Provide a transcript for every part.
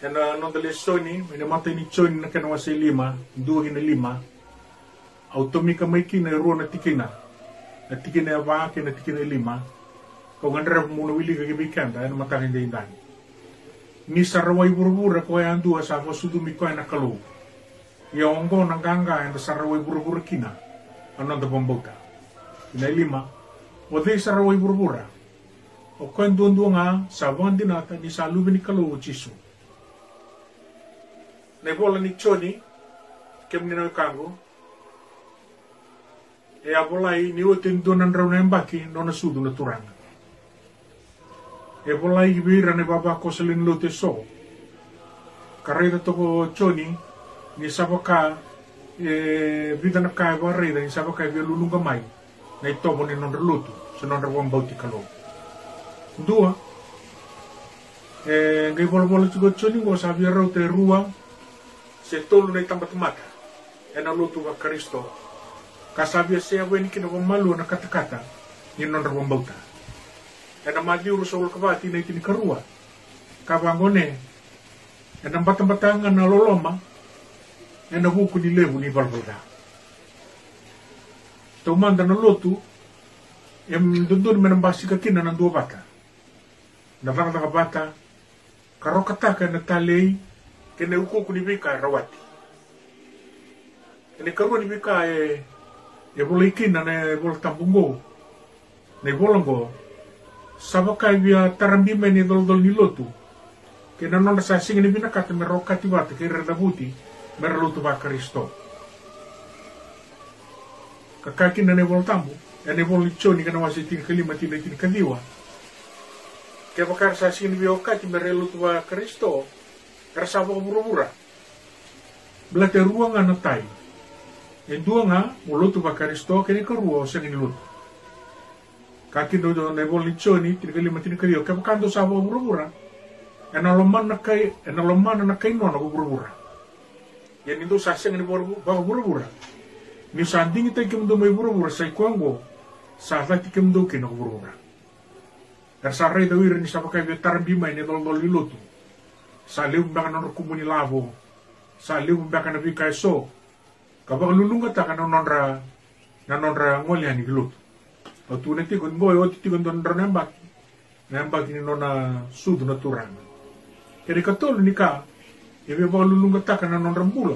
na non delle soni me mata ni choni na kana wase lima dua hina lima automika mai kina ro na tikina va ke na tikina lima ko ngandra mo wili ka gibikanda na mata hindi indani ni sarawai burbura ko yan dua sa sudu mi ko na kalu ya ongo na ganga na sarawai burbura kina anon da bombota ina lima o de sarawai burbura o ko ndundu nga sa vandinata ni salubi ni kalu chisu ne bola ni choni kem ni no kango e a bolai ni o tendo nan rauna mbaki no na sudu na turanga e bolai vira ne baba ko selin lote so kareta toko choni ni sabaka e vida na kai barreda ni sabaka vi lulunga mai nei tomo ni non lutu se non rawam bauti kalo dua e ngai bola tuko choni go sabia rote rua se tolu nei tambat mata e na lutu wa Kristo kasabia se aweni kina malu na kata-kata ni non rawam bauta e na maliuru sa ulkavati nei tini karua kavangone e na batang-batangan na loloma e na buku ni levu ni balbalda taumanda na lutu e mdundun menambasi kakina ng dua bata na vanga bata karokataka na talei kene uko kunibika rawati kene karua nibika e bola ikina ne bola tambungo ne bolongo sabaka via tarambime ni dol ni lotu kene non sa singa ni binakata me rokati bata ke redabuti me lotu ba Kristo kakakina ne bola tambu e ne bola choni kana wasi tin kelima tin kaliwa ke bakar sa singa via okati me lotu ba Kristo rasa bura-bura belate ruanga na tai e duanga mulutu ba Kristo kene ka ruo sa nilutu kaki do ne bolichoni tingali matini kario ka kando sa bura-bura e na loman na kai no na bura-bura ye nindo sa sing ni bura-bura ni sanding ite kim do mai bura-bura sa kwango sa fati kim do kino bura-bura sa rei do ir ni sa pakai vetar bima ni dol lilutu sa liu mbaka na kumuni lavo sa liu mbaka na bika so kabak lulunga ta kana nonra ngoli ani gilut o tu neti kon boy o ti kon don nembak ni nona sudu na turang kene katol nika e be ba lulunga ta kana nonra mbula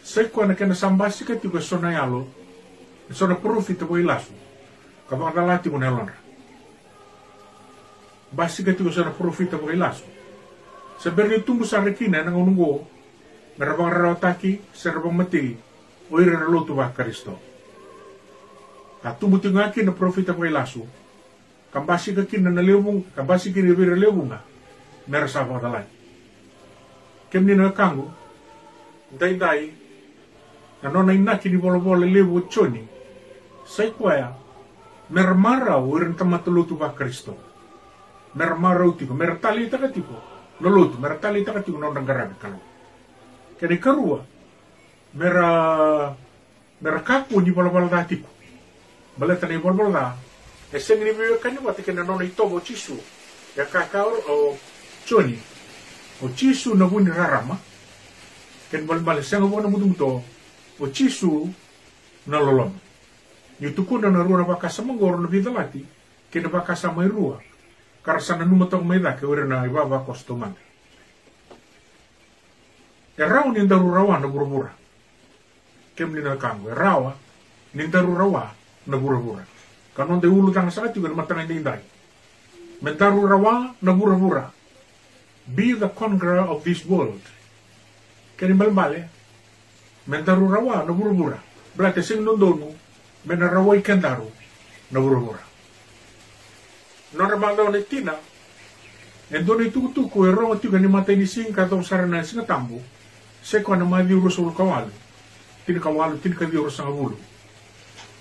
sai ko na kana sambasi ka ti ko sona yalo sona profit boy lasu kabak dalati mo nelonra basi ka ti ko sona profit boy lasu sebenarnya tunggu sarekina nang ununggo merabang rawataki serbang mati oire na lotu ba Kristo tumbuti ngaki na profita ko ilasu kambasi ka kin na lewung kambasi kin ibir lewunga merasa ba dalai kemni na kangu dai na nona inaki ni bolo lewu choni sai kwaya mermara oire tamat lotu ba Kristo mermara utiko mertali takatiko lolotu meratali takati non rangarang kalau kene karua mera kaku ni bala datiku bala tani bala eseng ni biyo kani wati kena non itobo chisu ya kakao o choni o chisu na buni rarama ken bala sengo bona mutumto o chisu na lolom yutuku na rua bakasa mangor na bidalati kena bakasa mai rua karasana numatong may da ke ura na ibaba kostuman. Rawa ni darurawa na burabura. Kem ni na kango. Rawa ni darurawa na burabura. Kanon de ulu tanga sakit juga matang hindi inday. Mendarurawa na burabura. Be the conqueror of this world. Kani malmale. Mendarurawa na burabura. Berarti sing nundono menaraway kandaru na burabura. Normal daw ni tina e doon itutuko e rongo tiga ni matay ni singka daw sarana singa tambo se ko na mali urusul kawalu tin ka diurus ang abulo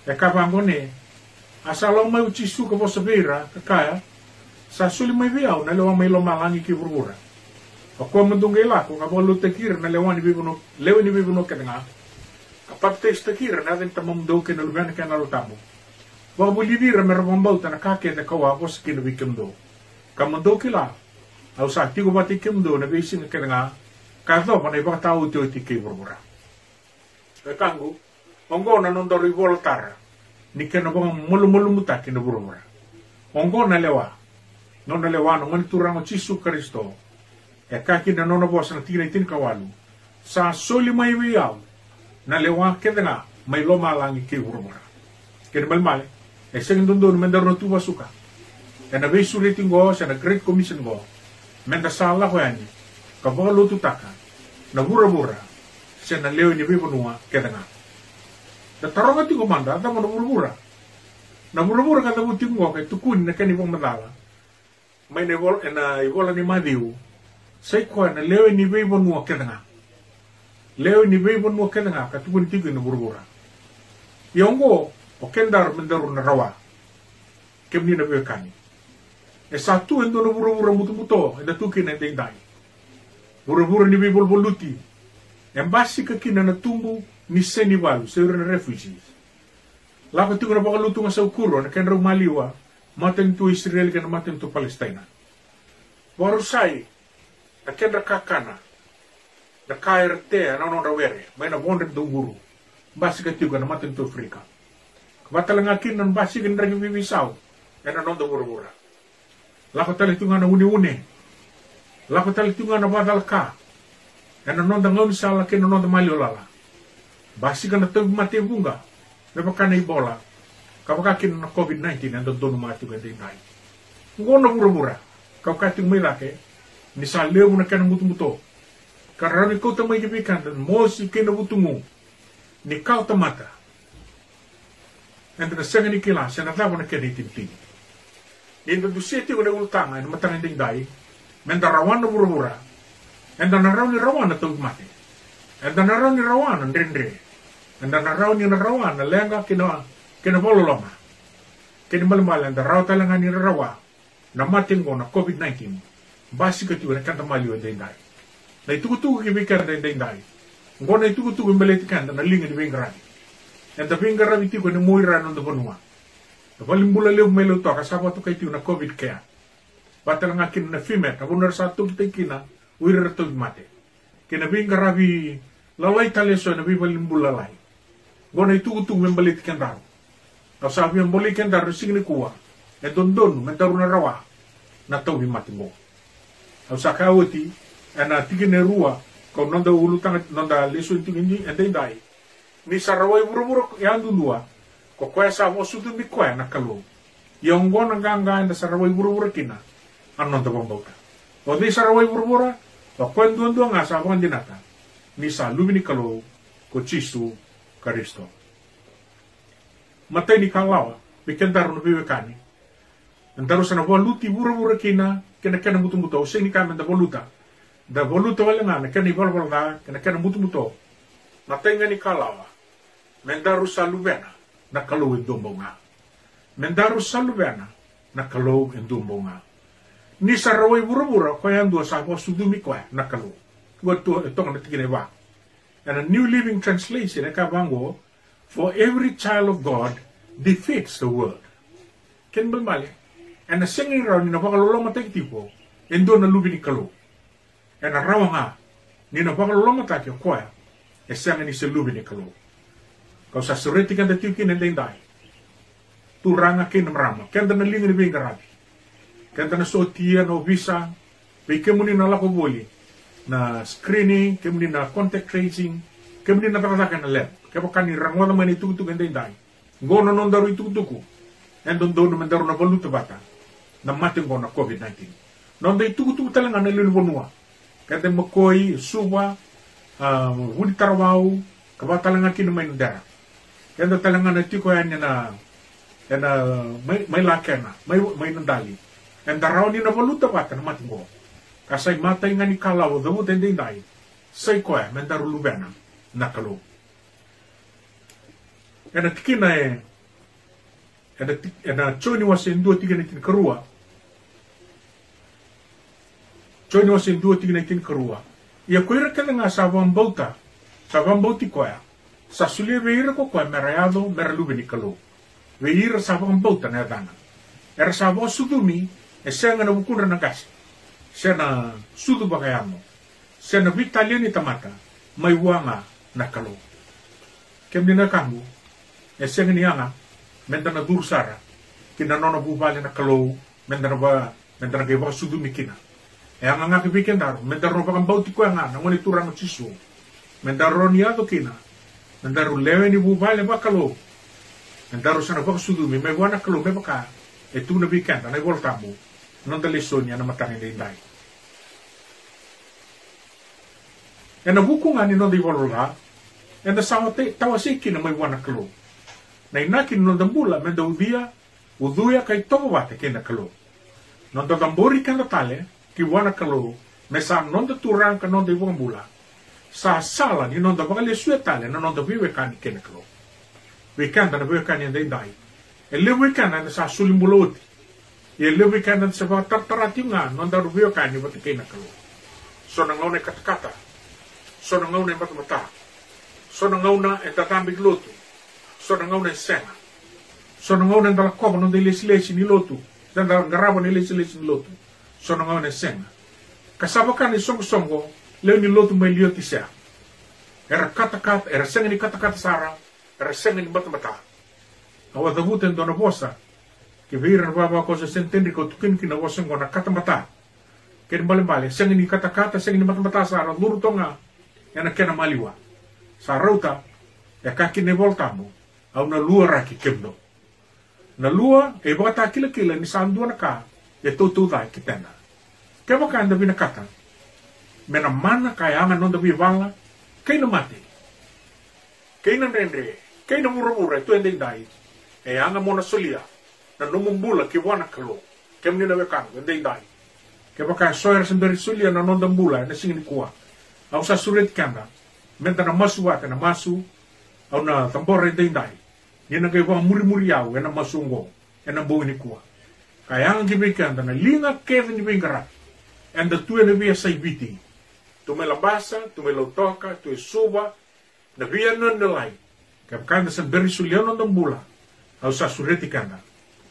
e kapangone asalo may uchisu ka po sa vera kakaya sa suli may viaw na lewa may lomalangi ki burbura ako mandungay lako nga bolo tekir na lewa ni bibuno ka nga kapag tayo tekir na din tamam daw kinalugan ka na lutamo Wabulidira merambauta na kake na kawa was kinabikim do. Kamando kila Au sa tigo mati kemdo na bisi na kenga kato pa na iba tao tio tiki burbura. Kanggu ongo na nondori voltar ni kena bang mulu muta kena burbura. Ongo na lewa no man turang Cisu Kristo e kaki na nona bos na tina itin kawalu sa soli mai wiau na lewa kenga mai loma langi ke burbura. Kena malmale e sengin dondo mendar no tuwa suka. E na besu rating go sa na Great Commission go. Menda salah wani ka baka lutu taka na bura-bura siya na leo ni bibunua kaya nga na tarong ati kumanda ata mo na bura-bura kata mo tingo kay tukun na kani pang madala may na ibola ni Madiu say kwa na leo ni bibunua kaya nga katukun tigo na bura-bura yongo o kendar mendaru na rawa kemni na biyakani e satu endo na bura-bura muto-muto enda tukin na dai bura-bura ni bibol boluti embasi ka kina na tumbu ni senivalu seur na refugees lako tingo na bakaluto nga sa ukuro na kenra umaliwa maten tu Israel kana maten tu Palestina warusai na kenra kakana na KRT na nonra were may na bondre do guru basi ka tingo na maten tu Afrika batalangakin nan basi kan ragi bibisaw ena non do bura-bura lako tali tunga na une-une. Lako tali tunga na badal ka. Ena nonda ngauni sala ke nonda mali olala. Basi kana tabi mati bunga. Mepa kana ibola. Kapakakin na COVID-19 ando donu mati ganda inay. Ngona bura-bura. Kapakating may lake. Ni sa leo na kana mutu-muto. Karani ko tamay kipikan dan mosi kina butungu. Ni kau tamata. Enda na senga ni kila. Senatabo na kena itim-tim. Enda du seti ko na ultanga enda matang ending dai menda rawan na bura-bura enda na rawan na tawag mati enda na rawan na ndrendre enda na rawan na lenga kina bololoma kina malmal enda raw talanga ni rawa na mating ko na COVID-19 basi ka tiwa na kanta maliwa ending dai na itukutuku kibikar na ending dai ngona itukutuku mbeleti kanda na linga ni bingarabi enda bingarabi tiko ni muira no bonua Valimbula leo melo to kasaba to kay na COVID kaya. Batal nga kin na fimet na bunar sa tug kina uira to mate. Kina bing garabi lalay taleso na valimbula lay. Gona itu membalit kendar. Na sabi ang boli kendar signi kuwa. E don mentaru na rawa na to mate mo. Au sakawati ana tigine ruwa ko nonda ulutang nonda leso tingini endai dai. Ni sarawai buru-buru yang dua. Ko kaya sa mo sudu mi kaya nakalo. Yung go nanganga na saraway buru-bura kina. Anon to bambauta. O di saraway buru-bura. O kwenduan nga sa mga dinata. Ni sa lumi ni kalo ko Cisu Kristo. Matay ni kalawa. Bikendaro na biwekani. Andaro sa nawaluti buru-bura kina. Kena mutu-muto. Sing ni kami da voluta. Da voluta wala nga. Kena ibalbal nga. Kena mutu-muto. Matay nga ni kalawa. Mendaro sa lubena. Nakalo endumbo nga. Mendaro salubena nakalo endumbo nga. Ni saraway bura-bura kaya ando sa ako sudumi kwa nakalo. Wato itong natigine ba. And a New Living Translation nakabango, for every child of God defeats the world. Ken balmali. And a singing round ni napakalolo matay tipo endo na lubi ni kalo. And a rawa nga ni napakalolo matay kwa esang ni sa lubi ni kalo. Kau sa sureti kan datiu kin endeng dai. Turanga kin namrama. Kan na lingi ni bingarabi. Kan na sotia no visa. Pai kemuni na lako boli. Na screening, kemuni na contact tracing, kemuni na tatatakan na lab. Kaya pa kani rangwa naman itukutuk endeng dai. Ngono non daru itukutuku. Endon doon naman daru na baluta bata. Na mating ko na COVID-19. Non da itukutuk talaga na lulubunua. Kaya makoi, suwa, huli tarawau, kabatalangan kin naman dara. Kaya talaga na tiko yan na may lakena, may nandali. And daraw ni na valuta bata na matingo. Kasay matay nga ni kalaw, dawo tending dai. Say ko eh, mendaru lubena, nakalo. And at tikina and a choni was in do tiganatin karua. Choni was in do tiganatin karua. Ia kuira ka nga sa vambauta, sa vambauti ko ya. Sa sulia veira ko kwa merayado meralubi ni kalo. Veira sa vambauta na dana. Era sa vo sudumi e senga na bukura na gas. sena sudu bakayamo, sena vitalian ni tamata, may wanga na kalo. Kemdina kangu, eseng ni anga, mentana dursara, kina nona bubali na kalo, mentana geba sudu mikina. E anga nga kipiken daro, mentana no bakang bauti ko anga, nangoni turang chisu, mentana roni ato kina, mentana lewe ni bubali bakalo, mentana sana baka sudu mi, may wana kalo, may baka, tu na biken, na voltamu, non da lesonia na matangin dai. E na buku nga ni non di volga, e na tawasiki na may wana kalo. Na inakin non dambula, menda uduya kay tongwate kina kalo. Non da dambori kan tale, ki wana kalo, me sa non da turang ka non di bula. Sa sala ni non da bagale suetale, na non da vive kan kina kalo. Weekend na vive kan yandai dai. E le weekend na sa sulimbuloti. E le weekend na sa tartarati nga, non da vive kan ni bati kina kalo. So na ngaune katakata. So na ngaune mata. So na ngauna e tatambig lotu. So na ngauna senga. So na ngauna dalla kopa non dei lesi ni lotu. Dan dalla garabo ni lesi ni lotu. So na ngauna senga. Kasaba kan ni songo leo ni lotu mai lioti sea. Era kata-kata, era senga ni kata-kata sara, era senga ni mata. Awa davuten dona bosa. Ke vira baba cosa sentendi ko tukin kina bosa ngona kata-mata. Ken bale-bale, senga ni kata-kata, senga ni mata sara, luru tonga, ena kena maliwa. Sa rauta, ya kaki ne voltamu, au na lua raki kemdo. Na lua, e baka kila-kila ni sandua na ka, e tautu dai kitena. Kaya baka anda bina kata, mena mana kaya anga non da vala, kaya na mati. Kaya na nendre, kaya na mura-mura, ito ende dai. E anga mona solia, na numumbula ki wana kalo, kaya mnina wekano, ende dai. Kaya baka soyer semberi solia na non dambula, na singin kuwa. Au sa suret kanda, menta na masu wate na masu, au na tambore dai. Ni na kaya muri-muri au, ena masungo, ena bau ni kuwa. Kaya ang gibikanda na linga kevin ni bingara, enda tue na via saibiti. Tume la basa, tume la toka, tume suba, na via non nilai. Kaya kanda sa beri suliano ng bula, au sa sureti kanda.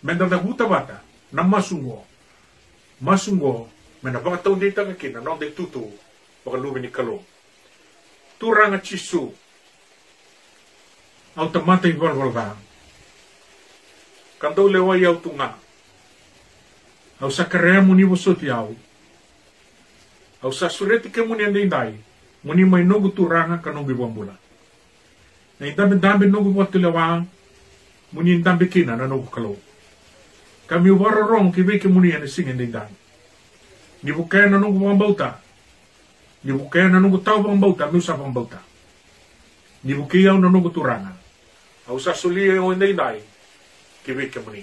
Menta na huta bata, na masungo. Masungo, mena baka taon dita kakina, non de tutu, baka lubi ni kalo. Turanga chisu. Automata ivalvalva. Kanto lewa yau tunga. Au sa karea muni wasoti au. Au sa sureti ke muni andai. Muni mai nogu turanga kanogi bambula. Na indambe nogu watu lewa. Muni indambe kina na nogu kalo. Kami warorong kibeke muni ane singe andai. Ni bukaya na nogu bambauta. Ni bukaya na nungu tau bambauta, mi usa bambauta. Ni bukaya na nungu turanga. Au sa sulia o indai, kibike muni.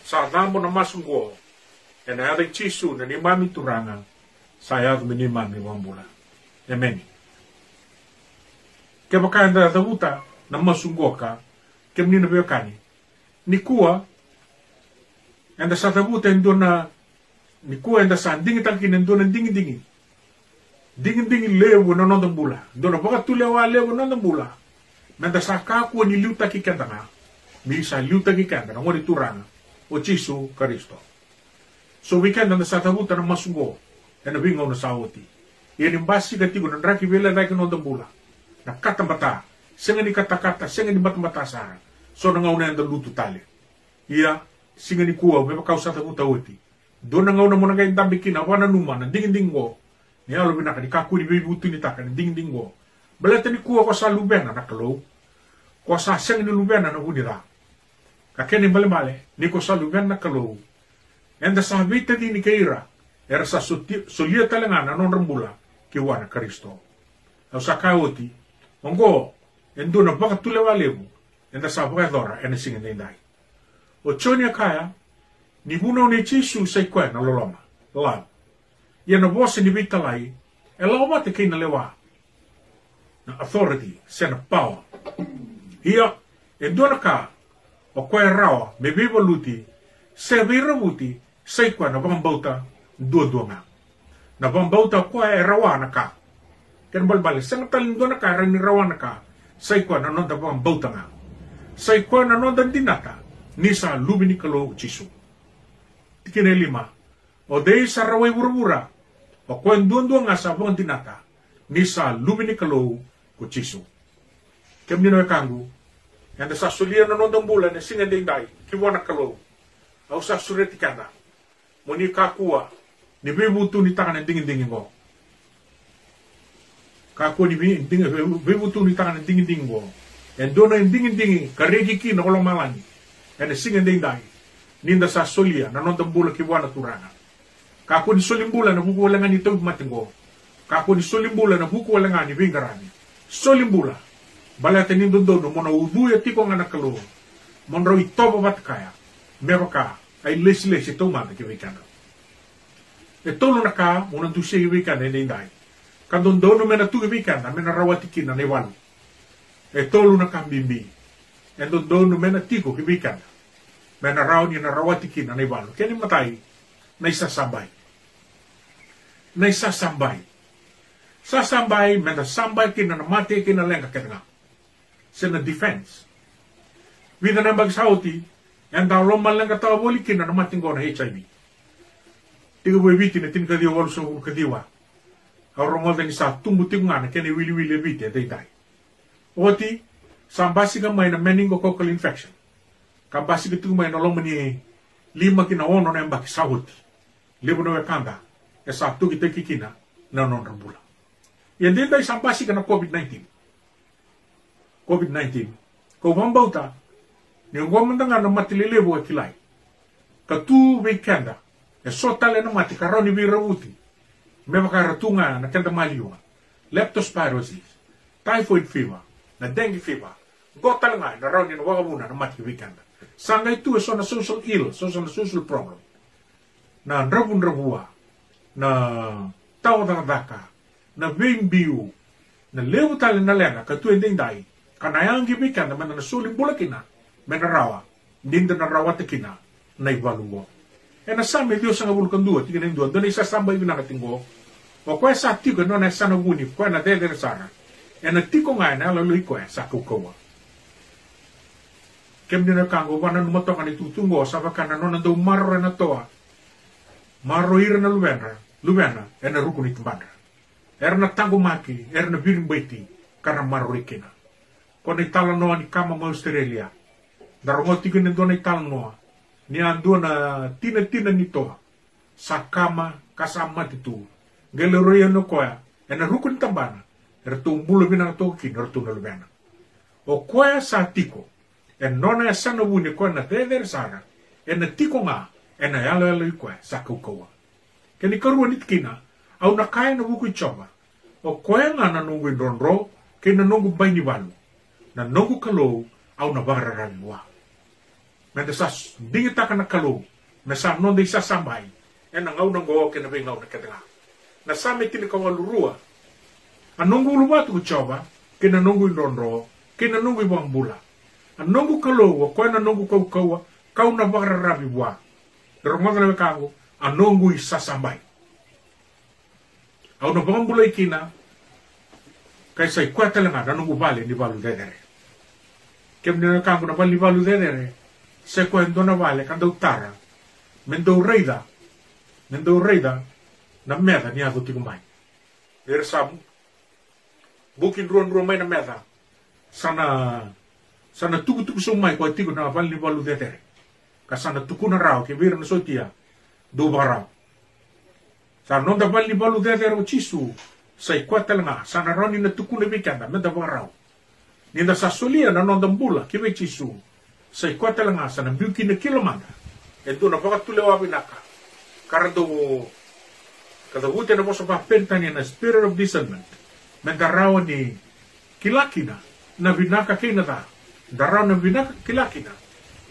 Sa dambo na masunggo, e na adai chisu na ni mami turanga, sa yadu ni mami wambula. Amen. Kaya baka anda davuta na masunggo ka, kaya muni na beokani. Ni kuwa, anda sa davuta endo na, ni kuwa enda sa dingitakin endo na dingi-dingi. Dingin-dingin lewo na nonton bula. Dono baka tulewa lewo nonton bula. Menda sa kaku ni liuta ki kandanga. Misa liuta ki kandanga. Ngoni turanga. O chisu Kristo. So weekend na sa tabuta na masungo. E na bingaw na sawoti. Iyan yung basi katigo na draki vela dai ka nonton bula. Na katambata. Senga ni kata-kata. Senga ni mata-mata sara. So nangaw na yung luto tali. Iya. Singa ni kuwa. Beba kau sa tabuta oti. Doon nangaw na muna kayo dambikina. Wana numa. Dingin-ding go. Ni alo binaka ni kaku ni bibutu ni taka ni ding go. Balata ni kuwa kwa sa lubena na kalo. Kwa sa seng ni lubena na unira. Kakeni bale ni kwa sa lubena na kalo. Enda sa habita di ni kaira. Era sa solia talangana non rambula ki wana Kristo. Au sa kaoti. Ongo endo na baka tulewa lebu. Enda sa baka dora ena singin indai. O chonia kaya ni buno ni chisu sa ikwe na loloma. Love. Ia na voce ni vita lai, e lau mate kei na lewa. Na authority, sena power. Ia, e dona ka, o koe rawa, me viva luti, se vira wuti, se koe na bambauta, dua nga. Na bambauta koe e rawa na ka. Ken balbali, sena talin dona ka, rani rawa na ka, se koe na nonda bambauta nga. Se koe na nonda dinata, nisa lubi ni kalo chisu. Tikine lima, o dei sa rawai bura-bura, O koen duan nga sa bong dinata, ni sa lumini kalou ko chisu. Kem nino e kangu, yanda sa sulia na nondong bulan na singa dindai, kiwana kalou. Au sa sureti kanda, moni kakua, ni bebutu ni tangan na dingin go. Kakua ni bebutu ni tangan na dingin go. En dona en dingin karegi ki na kolong malani. En singa dindai, ninda sa sulia na nondong bulan kiwana turana. Kakua ni solimbula na buku walangan ni tau matingo. Kakua ni solimbula na buku walangan ni vingarani. Solimbula. Balate ni dondo mona udu ya tiko ngana kalou. Monro itoba batkaya. Mebaka ay lesi tau mata ki vikana. E tolu na ka mona duse ki vikana ni dai. Kandon dono mena tu ki vikana mena rawati kina ne walu. E tolu na ka bimbi. E dono mena tiko ki vikana. Mena rauni na rawati kina ne walu. Keni matai na isa sambai. Na isa sambai. Sa sambai mena sambai kina na mate kina lenga ketanga. Sena defense. Vida na bagsauti, yang daw lomal lang katawa boli kina na mating ko na HIV. Tiga boy biti na tinkadiwa walo sa kadiwa. Auromol ni sa tumbuting nga na kene wili biti at day. Oti, sambasi ka may na meningococcal infection. Kabasi ka tumay na loman ni lima kinaono na yung bakisauti. Libo na wekanda, e sa tu kita kikina na non-rambula. Yan din tayo sambasi ka na COVID-19. COVID-19. Kau mambauta, ni ngomandanga na matililebo akilai. Katu weekenda, e sotale na mati karoni virawuti. Mebaka ratunga na kenda maliwa. Leptospirosis, typhoid fever, na dengue fever. Gotal nga na rauni na wakabuna na mati weekenda. Sanga itu e so na social ill, so na social problem. Na rabun-rabua, na tawadadaka, na bimbiu, na lewu tali na lenga, katu endindai. Kanayang gibikan na na suling bulakina, menarawa, dinda na rawat kina, na ibalungo. E nasami Diyos ang abulukan duwa, tignan doon, doon isa sambay binakatinggo, o kaya sa tigo no na sana gunif, kaya na dedersara, e nagtiko nga na laloy ko sa kukawa. Kem din kango, wana numatongan itutungo, sa baka na no na daw marro na toa, marro ira na lubena, e na rukun itubandra. Er na tango maki, er na birimbaiti, karena marro ikina. Kung itala noa ni kama ma Australia, darongoti ko nito na itala noa, ni ando na tina nito, sa kama kasama titu, galeroya no koya, e na rukun tambana, ertumbulo binang toki, ertunalubena. O koya sa tiko, e nona ya sana wuni koya na teder sana, e na tiko nga, e na yalo koya sa kukawa. Kani karuan itkina, au na kaya na buku choba, o koya nga na nunggu indronro, kaya na nunggu bay ni walu. Na nunggu kalou au na bararami wa. Menda sas dingita ka na kalou, na sa nonde isa samay, e na ngau nanggo ke na ngau na ketanga. Na sami tili ka walurua, a nunggu ulumatu choba, ke na nunggu indronro, ke na nunggu ibang bula. A nunggu kalou, ko na nunggu kau na bararami wa. Pero mga na kango, a nunggu isa samay. Au na bang bula ikina, kaysa ikwata lang na nunggu bali ni balu dedere. Kem nina kango na bali balu dedere, se kwento na vale kanda utara, mendo reida, na meda ni ato tikumay. Dere sabu, bukin ruan may na meda, sana tuku sumay ko tigo na bali balu dedere. Kasana tuku na rao, ke vira na sotia, do barao. Sa nonda bali balu dedere o chisu, sa ikwata lang sana roni na tuku na bikanda, meda barao. Ninda sa solia na nondang bula, kiwe chisu, sa ikwata lang sa nabiuki na kilomanda, ento na pakatulewa binaka, karado kada wute na po sa papenta niya na spirit of discernment, mandarawa ni kilakina, na binaka kinata, daraw na binaka kilakina,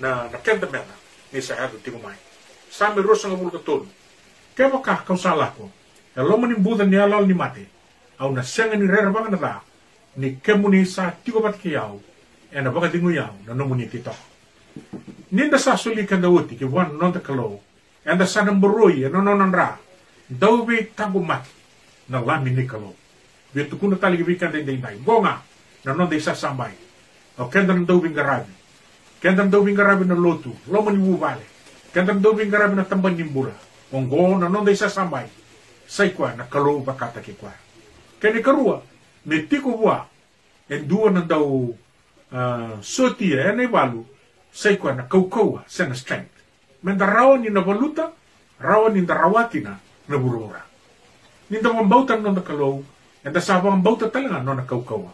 na nakenda mena, ni sa hado tingumay. Sami rosa nga mulu katun, kaya baka kausala ko, aloman yung budan ni alal ni mate, au na siyang ni rerabang na ta, ni kemuni sa tigo bat kiyaw, e na baka dingo yaw, na numuni tito. Ninda sa sulikan da uti, ki wan non da kalo, e da sa namburoy, e nonon ra, daw bi tagumat, na lami ni kalo. Bitu kuna tali gibikan da inday, gonga, na non da isa sambay, o kenda daw bingarabi, kenda daw bingarabi na lotu, loman yung bubale, kenda daw bingarabi na tamban yung bula, onggo, na non da isa sambay, sai kwa na kalou bakata ki kwa. Kene karua, me tiko wa, en dua na dau sotia ene walu, sai kwa na kaukaua sena strength. Menda rawa ni na valuta, rawa ni na rawatina na burura. Ninda wambauta no na kalou, enda sava wambauta talanga no na kaukaua.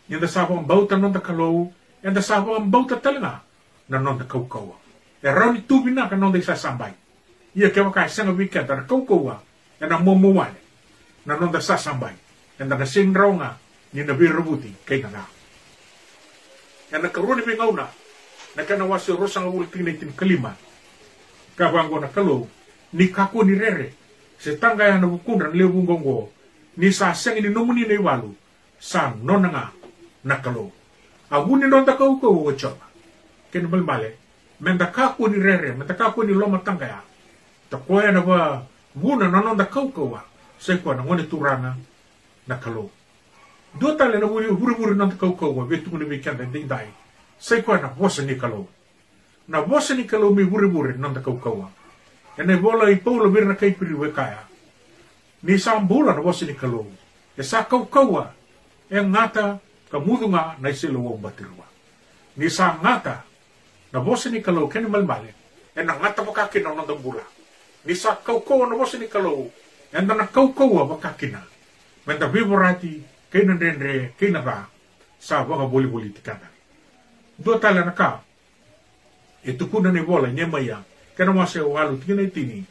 Ninda sava wambauta no na kalou, enda sava wambauta talanga na no na kaukaua. E rauni tubina ka no na isa sambai. Ia ke waka senga weekend na kaukaua, ena momowane, na no na sa sambai. Enda na sing raunga, ni na birabuti, kay nga. Ena karuni bingauna, na kana wasi rosang ulti na itin kalima, kabango na kalou, ni kako ni rere, se tangaya na bukunran lebu ngongo, ni sa sengi ni nomuni na iwalu, sa nonanga na kalou. Aguni nonda kaukaua wachoba. Kena balmale, menda kako ni rere, menda kako ni loma tangaya, ta koe na wa wuna na nonda kaukaua, se kwa na ngone turanga na kalou. Dua tale na wuri nonda kaukaua, vetu ni wikenda ndai, se kwa na bosa ni kalou. Na bosa ni kalou mi wuri nonda kaukaua. Ene bola I paula virna kaipiri wekaya. Ni sambula na bosa ni kalou. E sa kaukaua, e ngata ka mudunga na isilo wa umbatirwa. Ni sa ngata, na bosa ni kalou kene malmale, e na ngata wakakina nonda bula. Ni sa kaukaua na bosa ni kalou, e na kaukaua wakakina. Menda vivorati, kena nendre, kena ba, sa waka boli tikana. Dua tala na ka, e tukuna ni bola, nyemaya, kena wase walu tina itini.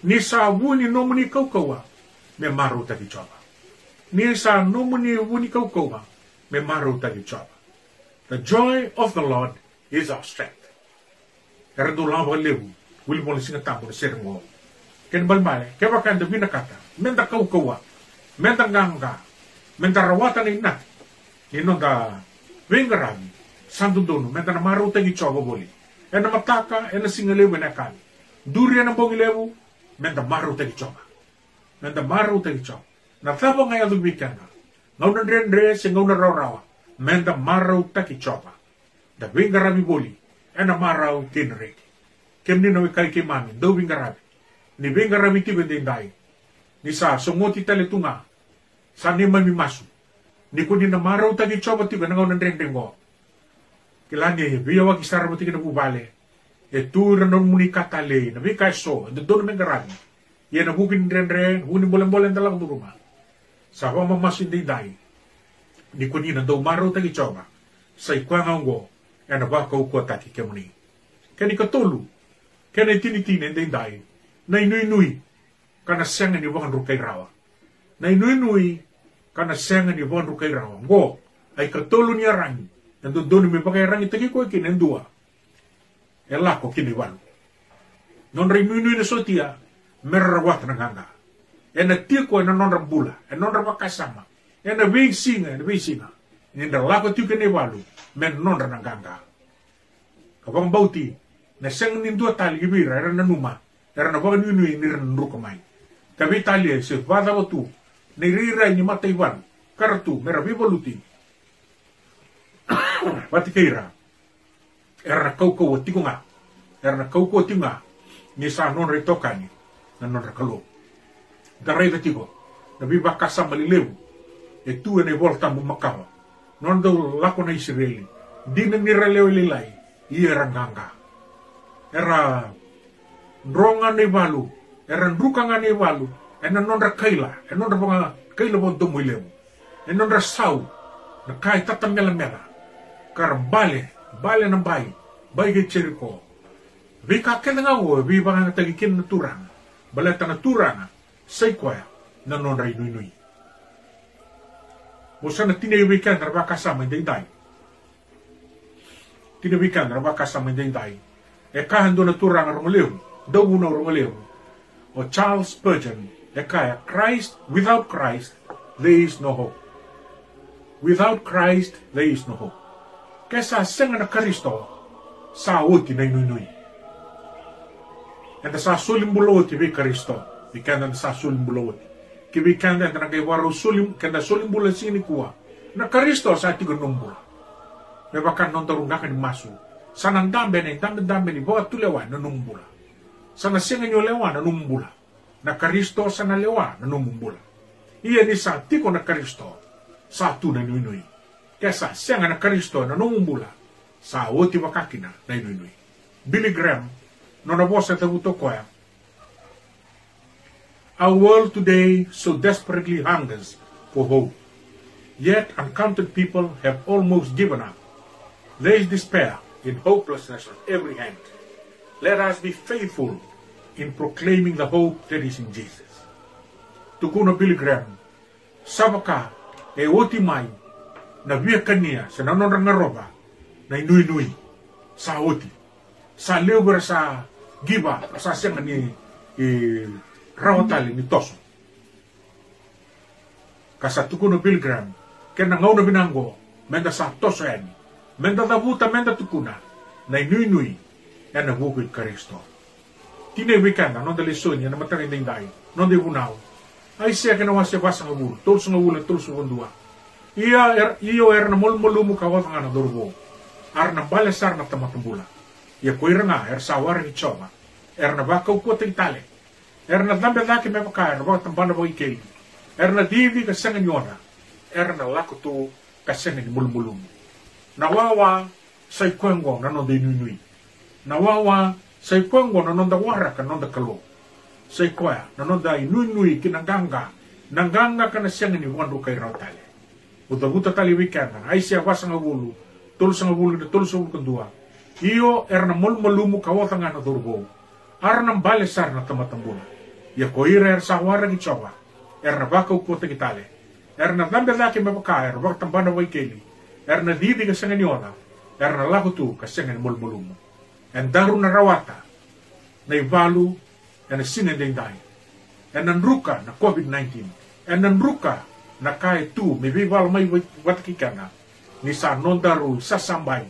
Ni sa wuni nomuni kaukaua, me maru tagi choba. Ni sa nomuni wuni kaukaua, me maru tagi choba. The joy of the Lord is our strength. Era do lava lewu, wili mole singa tambo na serengo. Ken balmale, ke wakanda binakata, menda kaukaua, menda nganga, menda rawata ni nati, ni nonda vengarami, sandu dono, menda na maru tagi choba boli. Ena mataka, ena singa lewu ena kani. Duri ena bongi lewu, menda maru tagi choba. Menda maru tagi choba. Na thabo ngaya lubikana. Ngauna rendre se ngauna rawa. Menda maru tagi choba. Da vingarabi boli. Ena marau kinreki. Kem nina wikai kimami. Do vingarabi. Ni vingarabi tibe dendai. Ni sa songoti teletunga. Sa nima mimasu. Ni kunina maru tagi choba tibe na ngauna rendre ngo. Kilani biya wa kisara mo tingin bubale. E tu non muni katale na vi kaiso de don mengarani. Ye na bukin rendre huni bolen dalam rumah. Sa wa mamasin di dai. Ni kuni na do maro tagi choba. Sa ikwa ngongo e na ba ko ko taki kemuni. Kani katolu. Kani tini di dai. Na inui kana senga ni wangan rukai rawa. Na inui kana senga ni wangan rukai rawa. Ngo ay katolu ni arang. Nanto doon may pakai itagi ko kinendua. Ela ko kiniwan. Non rimuinu na sotia, merawat na ganga. E na tiko na non rambula, e non rabakasama. E na visinga. Ninda lako tiko kiniwalu, men non na ganga. Kapang bauti, na seng nindua tali ibira, era na numa, era na baka nunui ni renru kamay. Kabi tali se vada watu, nirira ni mataiwan, karatu, merabibaluti. Watikeira era kauko tikunga era kauko tinga ni sa non retokani na non rakalo darai tiko na biba kasa malilewu e tu ene volta mo makawa non do lako na Israeli dina ni releo lilai era nganga era ndronga ne balu era ndrukanga ne balu ena non rakaila e non rabanga kaila bon to moilewu e non rasau na kai tatamela mela bale ng bay ke cheriko. Vi kaken nga wo, vi ba nga tagikin na turang, baleta na turang, say kwaya, na non ray nui. Musa na tinawikan, raba kasama yung day. Tinawikan, raba kasama yung day. E kahando na turang rumaliw, daw muna rumaliw. O Charles Spurgeon, e kaya, without Christ, there is no hope. Without Christ, there is no hope. Kesa senga na Kristo sa uti na inunui. Enda sa sulim buloti vi Kristo. Ikanda sa sulim buloti. Kibi kanda na kaiwaro sulim, kanda sulim bulat sini kuwa. Na Kristo sa tigo numbula. Mebakan non tarungakan masu. Sanang dambe ni bawa tulewan na numbula. Sana senga nyo lewan na numbula. na Kristo sa nalewa na numumbula. Iya ni sa tiko na Kristo sa tu na nui. Kesa siya na Kristo na numumbula sa woti wakakina na nui. Billy Graham no na bosa tabuto koya. Our world today so desperately hungers for hope. Yet uncounted people have almost given up. There is despair and hopelessness on every hand. Let us be faithful in proclaiming the hope that is in Jesus. Tukuna Billy Graham, sabaka e oti mai na via kania sa nanonang roba na inui sa oti. Sa leuber sa giba sa siyang ni rawatali ni toso. Kasa tukuna Billy Graham, kena ngau na binanggo, menda sa toso yani, menda dabuta menda tukuna, na inui yan na bukid Kristo. Tinewikana, non delle sogni, na matangin dai, non de bunaw. Ay siya kinawa siya basa nga bul, tulso nga bulan, tulso kundua. Iyo na mulmulumu kawat nga na durbo. Ar na balesar na tamatambula. Iya kuira nga, sawar ni choma. Na bakaw ko tale. Na dambe laki me pakaya, na baka tambana bo ikei. Na divi ka senga nyona. Na lako tu ka senga ni mulmulumu. Nawawa sa ikwengo na non de nui. Nawawa sa ikwengo na non da wara ka non da kalo. Sa ikwaya na non da nui kinanganga. Nanganga ka na senga ni wandu kay raw tale. Buta tali wikana. Ay siya wasa nga bulu. Tulsa nga bulu na tulsa nga kandua. Iyo na mulmulumu kawata nga na durbo. Ar ng balesar na tamatambula. Ya koira sa wara ni chowa. Na bakaw ko tagitale. Na dambe laki me pakaya. Bak tambana way keli. Na didi ka senga niona. Na lako tu ka senga ni mulmulumu. Daru na rawata. Na ivalu. Na singa denday. Nanruka na COVID-19. Nanruka na kaya tu. May vival may watkikana. Ni sa nondaru sasambay.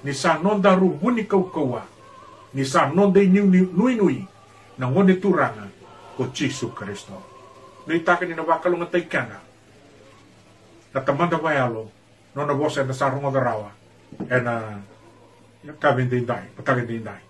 Ni sa nondaru hunikaw-kawa. Ni sa nonday nui-nui. Nang ngonde turanga ko Jesu Kristo. Naitaka ni nabakalong at taikana. Natamanda bayalo. No na bosa na sarong agarawa. Kabin dinday. Patagin dinday.